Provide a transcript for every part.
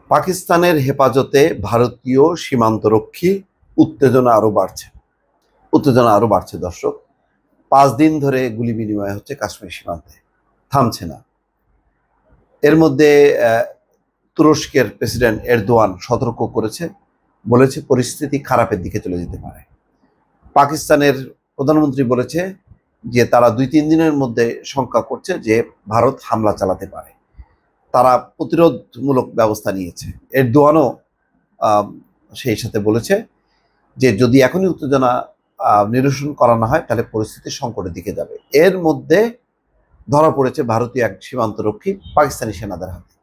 পাকিস্তানের হেফাজতে ভারতীয় সীমান্তরক্ষী। উত্তেজনা আরো বাড়ছে দর্শক। 5 দিন ধরে গুলি বিনিময় হচ্ছে কাশ্মীর সীমান্তে, থামছে না। এর মধ্যে তুরস্কের প্রেসিডেন্ট এরদোয়ান সতর্ক করেছে, বলেছে পরিস্থিতি খারাপের দিকে চলে যেতে পারে। পাকিস্তানের প্রধানমন্ত্রী বলেছে যে তারা 2-3 দিনের মধ্যে শঙ্কা করছে যে ভারত হামলা চালাতে পারে। তারা প্রতিরোধমূলক ব্যবস্থা নিয়েছে। এরদোয়ানও সেই সাথে বলেছে যে যদি এখনই উত্তেজনা নিরসন করা না হয় তাহলে পরিস্থিতি সংকটের দিকে যাবে। এর মধ্যে ধরা পড়েছে ভারতীয় এক সীমান্তরক্ষী পাকিস্তানি সেনাদের হাতে।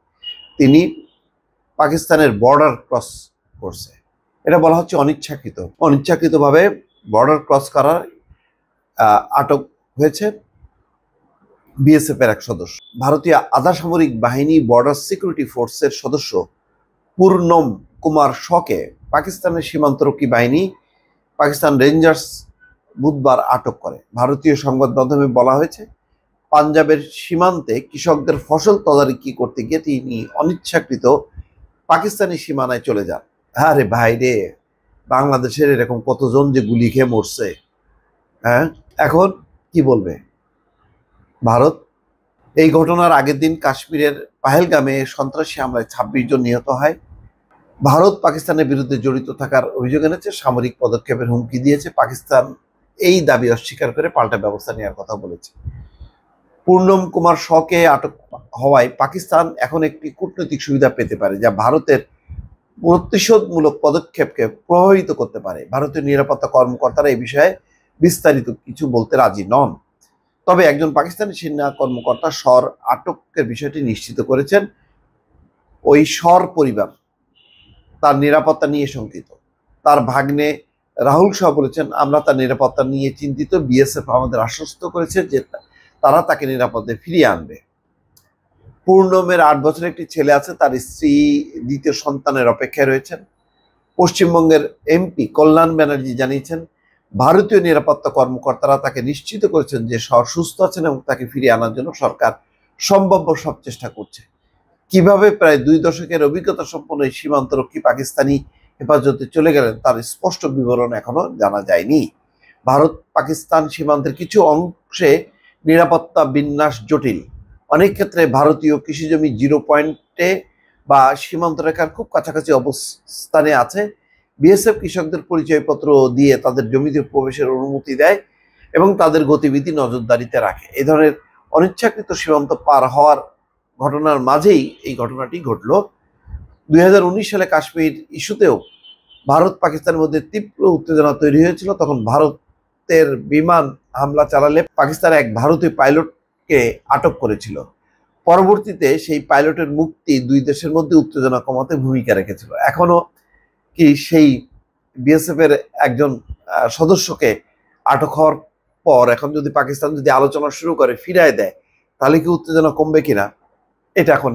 তিনি পাকিস্তানের বর্ডার ক্রস করছে। এটা বলা হচ্ছে অনিচ্ছাকৃতভাবে বর্ডার ক্রস করার আটক হয়েছে বিএসএফ এর এক সদস্য। ভারতীয় আধা সামরিক বাহিনী বর্ডার সিকিউরিটি ফোর্সের সদস্য পূর্ণম কুমার শকে পাকিস্তানের সীমান্তরক্ষী বাহিনী পাকিস্তান রেঞ্জার্স বুধবার আটক করে। ভারতীয় সংবাদ মাধ্যমে বলা হয়েছে পাঞ্জাবের সীমান্তে কৃষকদের ফসল তদারকি করতে গিয়ে তিনি অনিচ্ছাকৃত পাকিস্তানি সীমানায় চলে যান। আরে ভাই রে, বাংলাদেশের এরকম কতজন যে গুলি খেয়ে মরছে। এখন কি বলবে ভারত? এই ঘটনার আগের দিন কাশ্মীরের পাহেলগামে সন্ত্রাসী হামলায় 26 জন নিহত হয়। ভারত পাকিস্তানের বিরুদ্ধে জড়িত থাকার অভিযোগ এনেছে, সামরিক পদক্ষেপের হুমকি দিয়েছে। পাকিস্তান এই দাবি অস্বীকার করে পাল্টা ব্যবস্থা নেওয়ার কথা বলেছে। পূর্ণম কুমার শকে আটক হওয়ায় পাকিস্তান এখন একটি কূটনৈতিক সুবিধা পেতে পারে, যা ভারতের প্রতিশোধমূলক পদক্ষেপকে প্রভাবিত করতে পারে। ভারতীয় নিরাপত্তা কর্মকর্তারা এই বিষয়ে বিস্তারিত কিছু বলতে রাজি নন। তবে একজন পাকিস্তানি সেনা কর্মকর্তা শর আটকের বিষয়টি নিশ্চিত করেছেন। ওই শর পরিবার তার নিরাপত্তা নিয়ে শঙ্কিত। তার ভাগ্নে রাহুল শাহ বলেছেন, আমরা তার নিরাপত্তা নিয়ে চিন্তিত। বিএসএফ আমাদের আশ্বস্ত করেছে যে তারা তাকে নিরাপদে ফিরিয়ে আনবে। পূর্ণমের 8 বছরের একটি ছেলে আছে, তার স্ত্রী দ্বিতীয় সন্তানের অপেক্ষায় রয়েছেন। পশ্চিমবঙ্গের এমপি কল্যাণ ব্যানার্জি জানিয়েছেন, ভারতীয় নিরাপত্তা কর্মকর্তারা তাকে নিশ্চিত করেছেন যে শর সুস্থ আছেন এবং তাকে ফিরিয়ে আনার জন্য সরকার সম্ভাব্য সব চেষ্টা করছে। কিভাবে প্রায় 2 দশকের অভিজ্ঞতা সম্পন্ন এই সীমান্তরক্ষী পাকিস্তানি হেফাজতে চলে গেলেন তার স্পষ্ট বিবরণ এখনো জানা যায়নি। ভারত পাকিস্তান সীমান্তের কিছু অংশে নিরাপত্তা বিন্যাস জটিল। অনেক ক্ষেত্রে ভারতীয় কৃষিজমি 0 পয়েন্টে বা সীমান্ত রেখার খুব কাছাকাছি অবস্থানে আছে। বিএসএফ কৃষকদের পরিচয়পত্র দিয়ে তাদের জমিতে প্রবেশের অনুমতি দেয় এবং তাদের গতিবিধি নজরদারিতে রাখে। এই ধরনের অনিচ্ছাকৃত সীমান্ত পার হওয়ার ঘটনার মাঝেই এই ঘটনাটি ঘটল। 2019 সালে কাশ্মীর ইস্যুতেও ভারত পাকিস্তানের মধ্যে তীব্র উত্তেজনা তৈরি হয়েছিল। তখন ভারতের বিমান হামলা চালালে পাকিস্তান এক ভারতীয় পাইলটকে আটক করেছিল। পরবর্তীতে সেই পাইলটের মুক্তি 2 দেশের মধ্যে উত্তেজনা কমাতে ভূমিকা রেখেছিল। এখনো কি সেই বিএসএফ এর একজন সদস্যকে আটক হওয়ার পর এখন যদি পাকিস্তান যদি আলোচনা শুরু করে ফিরায় দেয়, তাহলে কি উত্তেজনা কমবে কিনা, এটা এখন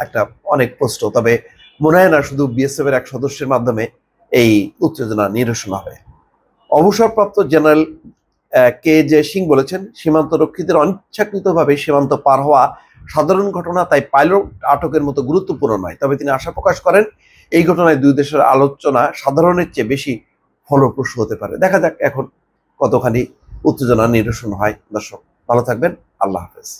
একটা অনেক প্রশ্ন। তবে মনে হয় না শুধু বিএসএফ এর এক সদস্যের মাধ্যমে এই উত্তেজনা নিরসন হবে। অবসরপ্রাপ্ত জেনারেল KJ সিং বলেছেন, সীমান্তরক্ষীদের অনিচ্ছাকৃতভাবে সীমান্ত পার হওয়া সাধারণ ঘটনা, তাই পাইলট আটকের মতো গুরুত্বপূর্ণ নয়। তবে তিনি আশা প্রকাশ করেন এই ঘটনায় 2 দেশের আলোচনা সাধারণের চেয়ে বেশি ফলপ্রসূ হতে পারে। দেখা যাক এখন কতখানি উত্তেজনা নিরসন হয়। দর্শক ভালো থাকবেন, আল্লাহ হাফেজ।